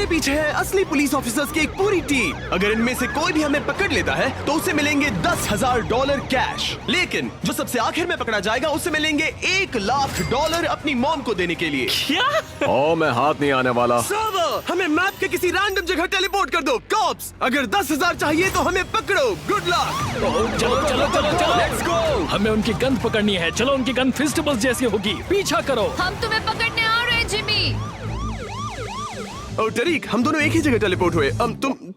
पीछे है असली पुलिस ऑफिसर्स की एक पूरी टीम। अगर इनमें से कोई भी हमें पकड़ लेता है तो उसे मिलेंगे $10,000 कैश, लेकिन जो सबसे आखिर में पकड़ा जाएगा उसे मिलेंगे $1,00,000 अपनी मॉम को देने के लिए। क्या? ओ, मैं हाथ नहीं आने वाला। सर्वर, हमें मैप के किसी रैंडम जगह टेलीपोर्ट कर दो। कॉप्स, अगर 10,000 चाहिए तो हमें पकड़ो। Good luck. चलो चलो चलो चलो, लेट्स गो। हमें उनकी गन पकड़नी है। चलो, उनकी गन फिस्टबल्स जैसी होगी। पीछा करो। हम तुम्हें पकड़ने आ रहे हैं जिमी। ओ टरीक, हम दोनों एक ही जगह टेलीपोर्ट हुए।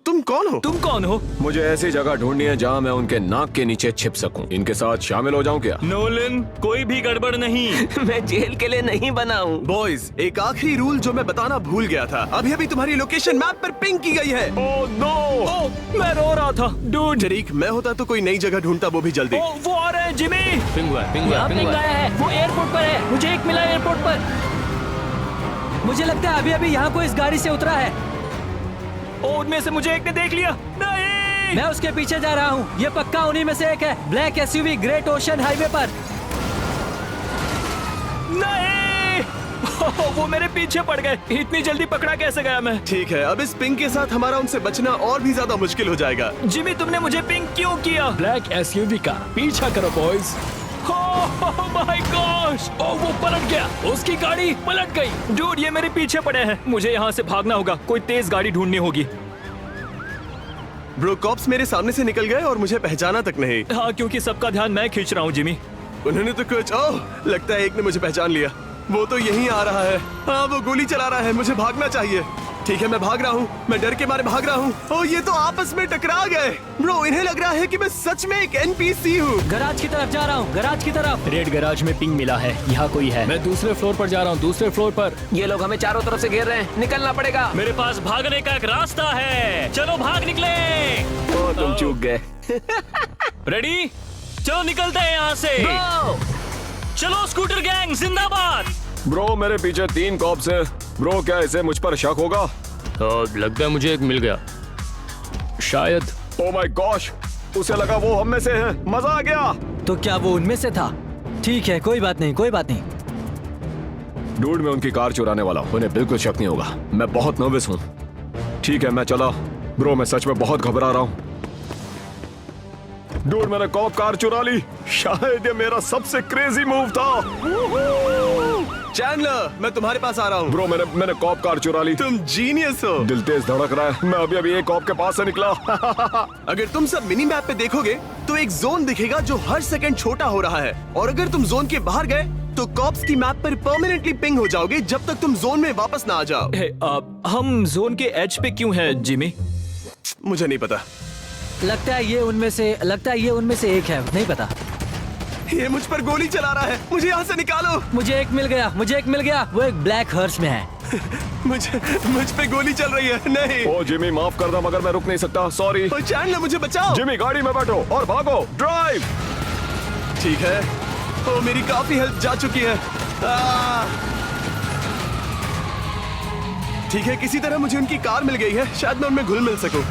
तुम कौन हो? तुम कौन हो? मुझे ऐसी जगह ढूंढनी है जहाँ मैं उनके नाक के नीचे छिप सकूं। इनके साथ शामिल हो जाऊं क्या? नोलन, कोई भी गड़बड़ नहीं। मैं जेल के लिए नहीं बना हूँ। बॉयज, एक आखिरी रूल जो मैं बताना भूल गया था। अभी अभी तुम्हारी लोकेशन मैप पर पिंग की गई है। Oh no! ओह, मैं रो रहा था। डूड। टरीक, मैं होता तो कोई नई जगह ढूंढता, वो भी जल्दी। ओह, वो आ रहे हैं जिमी। यहाँ पिंग आया है। वो एयरपोर्ट पर है। मुझे एक मिला एयरपोर्ट पर। मुझे लगता है अभी अभी यहाँ कोई इस गाड़ी से उतरा है। ओह, उनमें से मुझे एक ने देख लिया। नहीं। मैं उसके पीछे जा रहा हूँ। ये पक्का उन्हीं में से एक है। Black SUV great ocean highway पर। नहीं। ओह, वो मेरे पीछे पड़ गए। इतनी जल्दी पकड़ा कैसे गया मैं? ठीक है, अब इस पिंग के साथ हमारा उनसे बचना और भी ज्यादा मुश्किल हो जाएगा। जिमी, तुमने मुझे पिंग क्यों किया? ब्लैक एसयूवी का पीछा करो boys. Oh my gosh! Oh, वो पलट गया। उसकी गाड़ी पलट गई। डूड, ये मेरे पीछे पड़े हैं। मुझे यहाँ से भागना होगा। कोई तेज गाड़ी ढूंढनी होगी। ब्रो, कॉप्स मेरे सामने से निकल गए और मुझे पहचाना तक नहीं। हाँ, क्योंकि सबका ध्यान मैं खींच रहा हूँ जिमी। उन्होंने तो कुछ, ओह, लगता है एक ने मुझे पहचान लिया। वो तो यहीं आ रहा है। हाँ, वो गोली चला रहा है। मुझे भागना चाहिए। ठीक है, मैं भाग रहा हूँ। मैं डर के मारे भाग रहा हूँ। ओह, ये तो आपस में टकरा गए। ब्रो, इन्हें लग रहा है कि मैं सच में एक NPC हूँ। गराज की तरफ जा रहा हूँ। गराज की तरफ। रेड गैराज में पिंग मिला है। यहाँ कोई है। मैं दूसरे फ्लोर पर जा रहा हूँ। दूसरे फ्लोर पर। ये लोग हमें चारों तरफ से घेर रहे हैं। निकलना पड़ेगा। मेरे पास भागने का एक रास्ता है। चलो भाग निकले। ओ, तुम चूक गए। रेडी? चलो निकलते हैं यहाँ से। चलो स्कूटर गैंग जिंदाबाद। ब्रो, मेरे पीछे 3 कॉप्स हैं। ब्रो, क्या इसे मुझ पर शक होगा? लगता है मुझे एक मिल गया। शायद। ओह माय गॉश! उसे लगा वो हम में से है। मजा आ गया। तो क्या वो उनमें से था? ठीक है, कोई बात नहीं, कोई बात नहीं। डूड, मैं उनकी कार चुराने वाला हूँ। उन्हें बिल्कुल शक नहीं होगा। मैं बहुत नर्वस हूँ। ठीक है, मैं चला। ब्रो, मैं सच में बहुत घबरा रहा हूँ। डूड, मैंने कॉप कार चुरा ली। शायद ये मेरा सबसे क्रेजी मूव था। चैंडलर, मैं तुम्हारे पास आ रहा हूँ। ब्रो, मैंने कॉप कार चुरा ली। तुम जीनियस हो। दिल तेज धड़क रहा है। मैं अभी अभी एक कॉप के पास से निकला। अगर तुम सब मिनी मैप पे देखोगे तो एक जोन दिखेगा जो हर सेकंड छोटा हो रहा है, और अगर तुम जोन के बाहर गए तो कॉप्स की मैप पर परमानेंटली पिंग हो जाओगे जब तक तुम जोन में वापस ना आ जाओ। हम जोन के एज पे क्यों हैं जिमी? मुझे नहीं पता। लगता है ये उनमें से एक है। नहीं पता। ये मुझ पर गोली चला रहा है। मुझे यहाँ से निकालो। मुझे एक मिल गया। वो एक ब्लैक हर्ष में है। मुझ पे गोली चल रही है। नहीं। ओ जिमी, माफ कर दो मगर मैं रुक नहीं सकता। सॉरी। ओ चैंडलर, मुझे बचाओ। जिमी, गाड़ी में बैठो और भागो। ड्राइव। ठीक है। ओ, मेरी काफी हेल्थ जा चुकी है। ठीक है, किसी तरह मुझे उनकी कार मिल गई है। शायद मैं उनमें घुल मिल सकूं।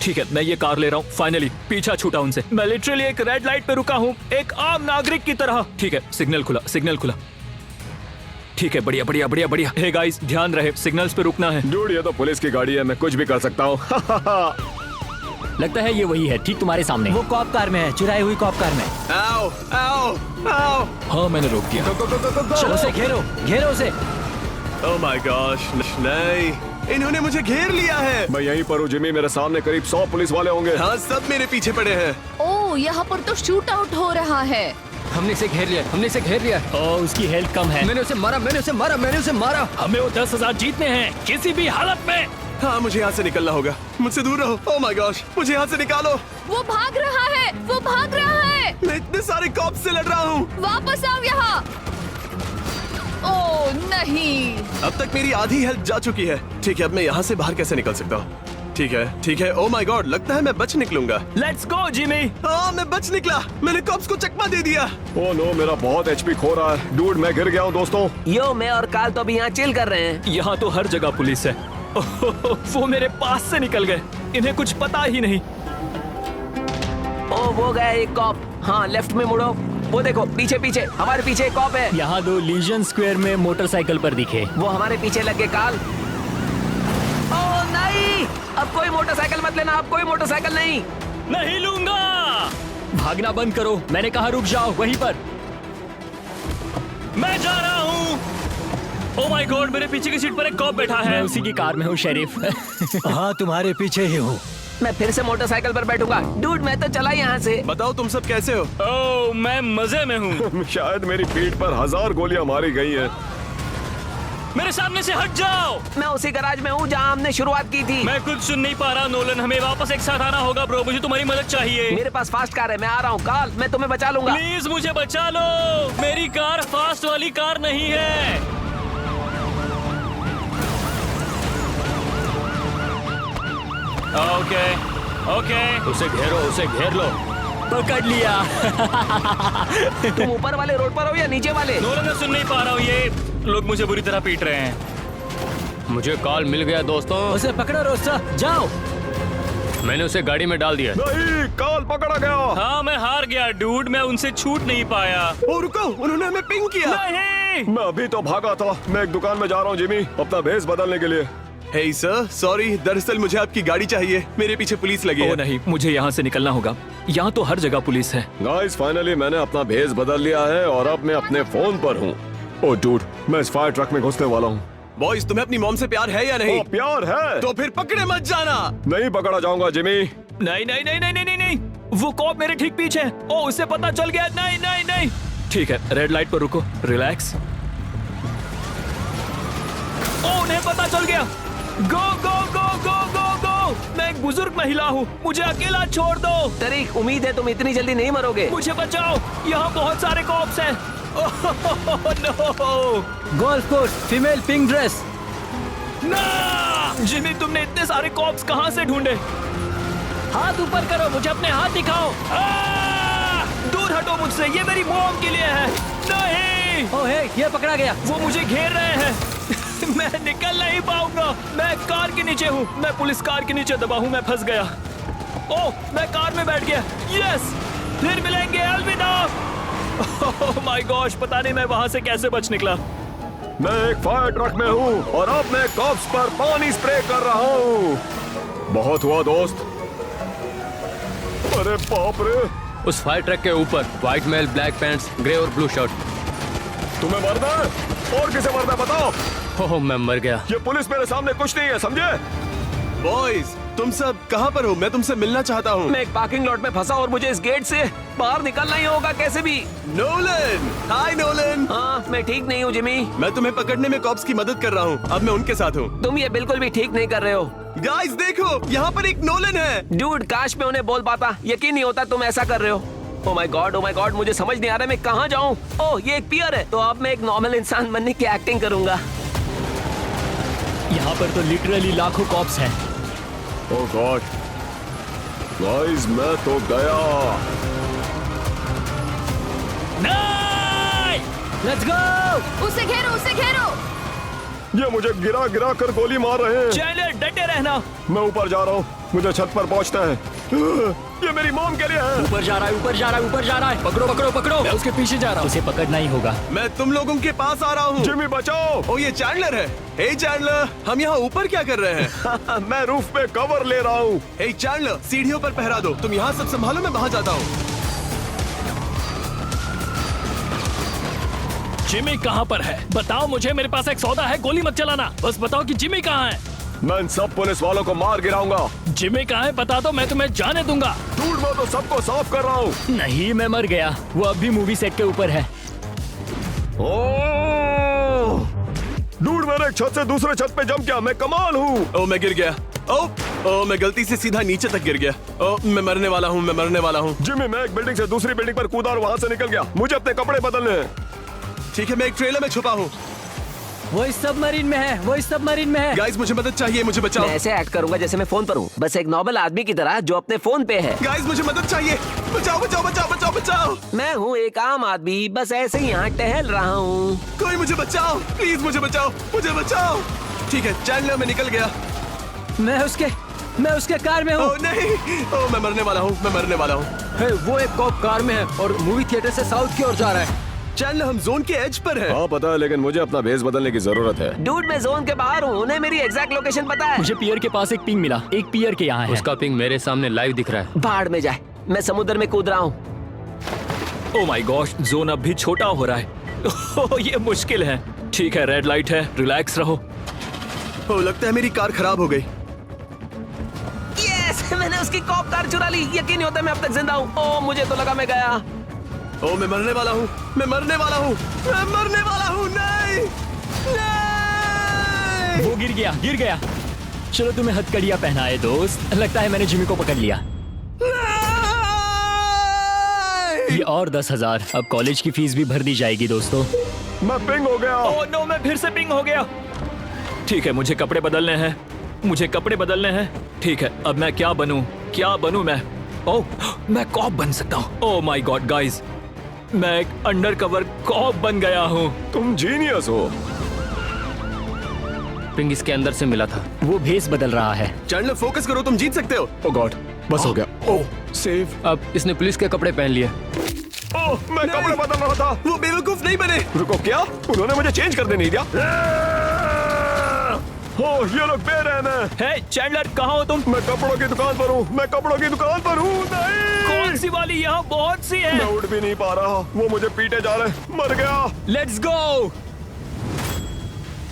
ठीक है, मैं ये कार ले रहा हूँ। फाइनली पीछा छूटा उनसे। मैं लिटरली एक रेड लाइट पे रुका हूँ, एक आम नागरिक की तरह। ठीक है, सिग्नल खुला। ठीक है, बढ़िया। हे गाइस, ध्यान रहे, सिग्नल्स पे रुकना है। डूड, ये तो पुलिस की गाड़ी है। मैं कुछ भी कर सकता हूँ। लगता है ये वही है, ठीक तुम्हारे सामने। वो कॉप कार में है, चुराई हुई कॉप कार में। आओ। हाँ, मैंने रोक दिया। चलो उसे घेरो उसे। ओह माय गॉश, नहीं, इन्होंने मुझे घेर लिया है। मैं यहीं पर हूँ जिमी। मेरे सामने करीब 100 पुलिस वाले होंगे। हाँ, सब मेरे पीछे पड़े हैं। ओह, यहाँ पर तो शूट आउट हो रहा है। हमने इसे घेर लिया। ओह, उसकी हेल्थ कम है। मैंने उसे मारा। हमें वो 10,000 जीतने हैं किसी भी हालत में। हाँ, मुझे यहाँ से निकलना होगा। मुझसे दूर रहो। ओह माय गॉश, मुझे यहाँ से निकालो। वो भाग रहा है। मैं इतने सारे कॉप्स से लड़ रहा हूँ। वापस आओ यहाँ। ओह नहीं। अब तक मेरी आधी हेल्थ जा चुकी है। ठीक है, अब मैं यहाँ से बाहर कैसे निकल सकता हूँ? ठीक है। ओह माय गॉड, लगता है मैं बच निकलूंगा। Let's go Jimmy. हाँ, मैं बच निकला। मैंने कॉप्स को चकमा दे दिया। ओह नो, मेरा बहुत HP खो रहा है। डूड, मैं गिर गया हूँ दोस्तों। यो, मैं और काल तो अभी यहाँ चिल कर रहे हैं। यहाँ तो हर जगह पुलिस है। वो मेरे पास से निकल गए। इन्हें कुछ पता ही नहीं। ओ, वो गया एक कॉप। हाँ, लेफ्ट में मुड़ो। वो देखो, पीछे हमारे पीछे एक कॉप है। यहाँ 2 लीजन स्क्वायर में मोटरसाइकिल पर दिखे। वो हमारे पीछे लग गए। काल, अब कोई मोटरसाइकिल मत लेना, अब कोई मोटरसाइकिल नहीं। नहीं लूंगा। भागना बंद करो, मैंने कहा रुक जाओ वहीं पर। मैं जा रहा हूँ। ओह माय गॉड, मेरे पीछे की सीट पर एक कॉप बैठा है। मैं उसी की कार में हूँ शेरिफ। हाँ तुम्हारे पीछे ही हूँ। मैं फिर से मोटरसाइकिल पर बैठूंगा। डूड मैं तो चला यहाँ से। बताओ तुम सब कैसे हो? ओह मैं मजे में हूँ। शायद मेरी पीठ पर 1000 गोलियां मारी गई हैं। मेरे सामने से हट जाओ। मैं उसी गैराज में हूँ जहाँ हमने शुरुआत की थी। मैं कुछ सुन नहीं पा रहा नोलन, हमें वापस एक साथ आना होगा ब्रो, मुझे तुम्हारी मदद चाहिए। मेरे पास फास्ट कार है, मैं आ रहा हूँ। कार्ल मैं तुम्हें बचा लूंगा। प्लीज मुझे बचा लो, मेरी कार फास्ट वाली कार नहीं है। ओके ओके, उसे घेर लो। पकड़ लिया। तुम ऊपर वाले रोड पर हो या नीचे वाले? नोलन मैं सुन नहीं पा रहा हूँ, ये लोग मुझे बुरी तरह पीट रहे हैं। मुझे कॉल मिल गया दोस्तों, उसे पकड़ो रोस्टा, जाओ। मैंने उसे गाड़ी में डाल दिया। नहीं, काल पकड़ा गया। हाँ मैं हार गया डूड, मैं उनसे छूट नहीं पाया। ओ रुको, उन्होंने हमें पिंग किया। नहीं। मैं अभी तो भागा था। मैं एक दुकान में जा रहा हूँ जिमी, अपना भेस बदलने के लिए। हे सर, सॉरी, दरअसल मुझे आपकी गाड़ी चाहिए। मेरे पीछे पुलिस लगी ओ है। नहीं, मुझे यहाँ से निकलना होगा। यहाँ तो हर जगह पुलिस है। गाइस फाइनली मैंने अपना भेस बदल लिया है और अब मैं अपने फोन पर हूँ। ओ डूड, मैं इस फायर ट्रक में घुसने वाला हूँ। बॉयज, तुम्हें अपनी मॉम से प्यार है या नहीं? ओ प्यार है तो फिर पकड़े मत जाना। नहीं पकड़ा जाऊंगा जिमी। नहीं नहीं नहीं नहीं नहीं नहीं, वो कॉप मेरे ठीक पीछे है। ओ उसे पता चल गया। नहीं नहीं नहीं। ठीक है, रेड लाइट पर रुको, रिलैक्स। ओ उन्हें पता चल गया। गो गो गो गो गो गो। मैं एक बुजुर्ग महिला हूँ, मुझे अकेला छोड़ दो। तरीक, उम्मीद है तुम इतनी जल्दी नहीं मरोगे। मुझे बचाओ, यहाँ बहुत सारे कॉप्स हैं। No. Golf course, female pink dress. ना जिमी, तुमने इतने सारे कॉप्स कहाँ से ढूंढे? हाथ ऊपर करो, मुझे अपने हाथ दिखाओ। दूर हटो मुझसे, ये मेरी मॉम के लिए है। नहीं, ओह हे, ये पकड़ा गया। वो मुझे घेर रहे हैं। मैं निकल नहीं पाऊंगा। मैं कार के नीचे हूँ, मैं पुलिस कार के नीचे दबा हूँ, मैं फंस गया। ओह, मैं कार में बैठ गया। यस, फिर मिलेंगे, अलविदा। ओह माय गॉश, पता नहीं मैं वहां से कैसे बच निकला। मैं एक फायर ट्रक में हूँ और अब मैं कॉप्स पर पानी स्प्रे कर रहा हूँ। बहुत हुआ दोस्त। अरे बाप रे। उस फायर ट्रक के ऊपर white male, black pants, grey और ब्लू शर्ट। तुम्हें मरना है? और किसे मरना है बताओ? ओह मैं मर गया। ये पुलिस मेरे सामने कुछ नहीं है, समझे? बॉयज, तुम सब कहाँ पर हो? मैं तुमसे मिलना चाहता हूँ। मैं एक पार्किंग लॉट में फंसा और मुझे इस गेट से बाहर निकलना ही होगा कैसे भी। नोलन, हाय नोलन। हाँ मैं ठीक नहीं हूँ जिमी। मैं तुम्हें पकड़ने में कॉप्स की मदद कर रहा हूँ। अब मैं उनके साथ हूँ। तुम ये बिल्कुल भी ठीक नहीं कर रहे हो। गाइस देखो, यहाँ पर एक नोलन है। डूड, काश मैं उन्हें बोल पाता। यकीन नहीं होता तुम ऐसा कर रहे हो। ओ माय गॉड, मुझे समझ नहीं आ रहा मैं कहाँ जाऊँ। ओह ये एक पियर है, तो अब मैं एक नॉर्मल इंसान बनने की एक्टिंग करूंगा। यहाँ पर तो लिटरली लाखों कॉप्स हैं। ओह गॉड गाइस, मैं तो गया। नहीं। Let's go. उसे घेरो, उसे घेरो। ये मुझे गिरा गिरा कर गोली मार रहे हैं। चैनल डटे रहना। मैं ऊपर जा रहा हूँ, मुझे छत पर पहुँचना है। ये मेरी मॉम के लिए है। ऊपर जा रहा है, ऊपर जा रहा है, ऊपर जा रहा है। पकड़ो पकड़ो पकड़ो। मैं उसके पीछे जा रहा हूँ। उसे पकड़ना ही होगा। मैं तुम लोगों के पास आ रहा हूँ। जिमी बचाओ। ओ ये चैंडलर है। हे चैंडलर, हम यहाँ ऊपर क्या कर रहे हैं? मैं रूफ पे कवर ले रहा हूँ। हे चैंडलर, सीढ़ियों पर पहरा दो। तुम यहाँ सब संभालो, मैं वहाँ जाता हूँ। जिमी कहाँ पर है? बताओ मुझे, मेरे पास एक सौदा है, गोली मत चलाना। बस बताओ कि जिमी कहाँ है। मैं इन सब पुलिस वालों को मार गिराऊंगा। जिमी कहाँ है बता दो, मैं तुम्हें जाने दूंगा। दूर मैं तो सबको साफ कर रहा हूँ। नहीं, मैं मर गया। वो अब भी मूवी सेट के ऊपर है। डूड, मैंने एक छत से दूसरे छत पे जंप किया। मैं कमाल हूँ। ओ मैं गिर गया। ओ मैं गलती से सीधा नीचे तक गिर गया। ओ मैं मरने वाला हूँ, मैं मरने वाला हूँ। जिमी, मैं एक बिल्डिंग से दूसरी बिल्डिंग पर कूदा और वहाँ से निकल गया। मुझे अपने कपड़े बदलने हैं। ठीक है, मैं एक ट्रेलर में छुपा हूँ। वो इस सबमरीन में है, वो इस सबमरीन में है। गाइस मुझे मदद चाहिए, मुझे बचाओ। मैं ऐसे एक्ट करूंगा जैसे मैं फोन पर हूँ, बस एक नॉर्मल आदमी की तरह जो अपने फोन पे है। गाइस मुझे मदद चाहिए। बचाओ बचाओ बचाओ बचाओ बचाओ। मैं हूँ एक आम आदमी, बस ऐसे ही यहाँ टहल रहा हूँ। कोई मुझे बचाओ, प्लीज मुझे बचाओ, मुझे बचाओ। ठीक है, चैंडलर में निकल गया। मैं उसके कार में हूँ। ओ नहीं, ओ मैं मरने वाला हूँ, मैं मरने वाला हूँ। वो एक कॉप कार में है और मूवी थिएटर से साउथ की ओर जा रहा है। चैंडलर हम जोन के एज पर हैं। हाँ पता है, लेकिन मुझे अपना बेस बदलने की जरूरत है। डूड मैं जोन के बाहर हूँ, उन्हें मेरी एग्जैक्ट लोकेशन पता है। मुझे पियर के पास एक पिंग मिला, एक पियर के यहाँ है। उसका पिंग मेरे सामने लाइव दिख रहा है। बाढ़ में जाए, मैं समुद्र में कूद रहा हूँ। ओ माय गॉश, जोन अब भी छोटा हो रहा है। ओह, ये मुश्किल है। ठीक है, रेड लाइट है, रिलैक्स रहो। ओ लगता है मेरी कार खराब हो गई। यस, मैंने उसकी कॉप कार चुरा ली। यकीन नहीं होता मैं अब तक जिंदा हूँ। ओ मुझे तो लगा मैं गया। ओ मैं मरने वाला हूँ, मैं मरने वाला हूँ, मैं मरने वाला हूँ। नहीं नहीं। वो गिर गया। चलो तुम्हें हथकड़ियाँ पहनाए दोस्त। लगता है मैंने जिमी को पकड़ लिया। ये और 10,000। अब कॉलेज की फीस भी भर दी जाएगी दोस्तों। मैं पिंग हो गया। ओह नो, मैं फिर से पिंग हो गया। ठीक है, मुझे कपड़े बदलने हैं। ठीक है, अब मैं क्या बनूं मैं? ओह, मैं कॉप बन सकता हूँ। ओह माय गॉड गाइस, मैं एक अंडरकवर कॉप बन गया हूँ। तुम जीनियस हो। पिंग इसके अंदर से मिला था। वो भेस बदल रहा है। चैंडलर फोकस करो, तुम जीत सकते हो। ओ गॉड, बस हो गया। ओह सेव। अब इसने पुलिस के कपड़े पहन लिए। ओह मैं कपड़े बदल रहा था। वो बेवकूफ नहीं बने। रुको, क्या उन्होंने मुझे चेंज करने नहीं दिया? ओह ये लोग बेरहम हैं। हे चैंडलर, कहाँ हो तुम? मैं कपड़ों की दुकान पर हूँ। नहीं, कौन सी वाली? यहाँ बहुत सी है। मैं उठ भी नहीं पा रहा। वो मुझे पीटे जा रहे। मर गया। Let's go.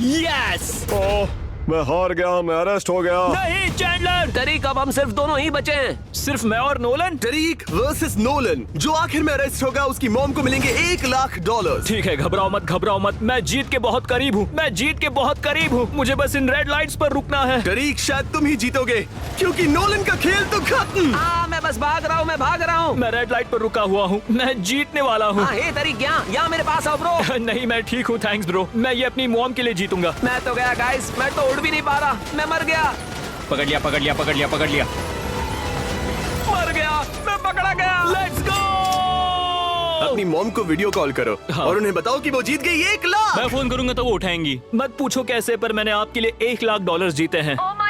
यस। ओह मैं हार गया, मैं अरेस्ट हो गया। नहीं चैंडलर, तरीक अब हम सिर्फ दोनों ही बचे हैं। सिर्फ मैं और नोलन। टरीक versus Nolan. जो आखिर में अरेस्ट होगा उसकी मॉम को मिलेंगे $1,00,000। ठीक है, घबराओ मत। मैं जीत के बहुत करीब हूँ। मुझे बस इन रेड लाइट्स पर रुकना है। टरीक शायद तुम ही जीतोगे, क्योंकि नोलन का खेल तो खत्म। मैं बस भाग रहा हूँ। मैं रेड लाइट पर रुका हुआ हूँ। मैं जीतने वाला हूँ। हे तरीक, यहाँ मेरे पास आओ ब्रो। नहीं, मैं ठीक हूँ, थैंक्स ब्रो। मैं ये अपनी मॉम के लिए जीतूंगा। मैं तो गया गाइस, मैं तो उड़ भी नहीं पा रहा। मैं मर गया। पकड़ लिया। मर गया, मैं पकड़ा गया। Let's go. अपनी मॉम को वीडियो कॉल करो और उन्हें बताओ कि वो जीत गई $1,00,000। मैं फोन करूंगा तो वो उठाएंगी। मत पूछो कैसे, पर मैंने आपके लिए $1,00,000 जीते हैं। Oh my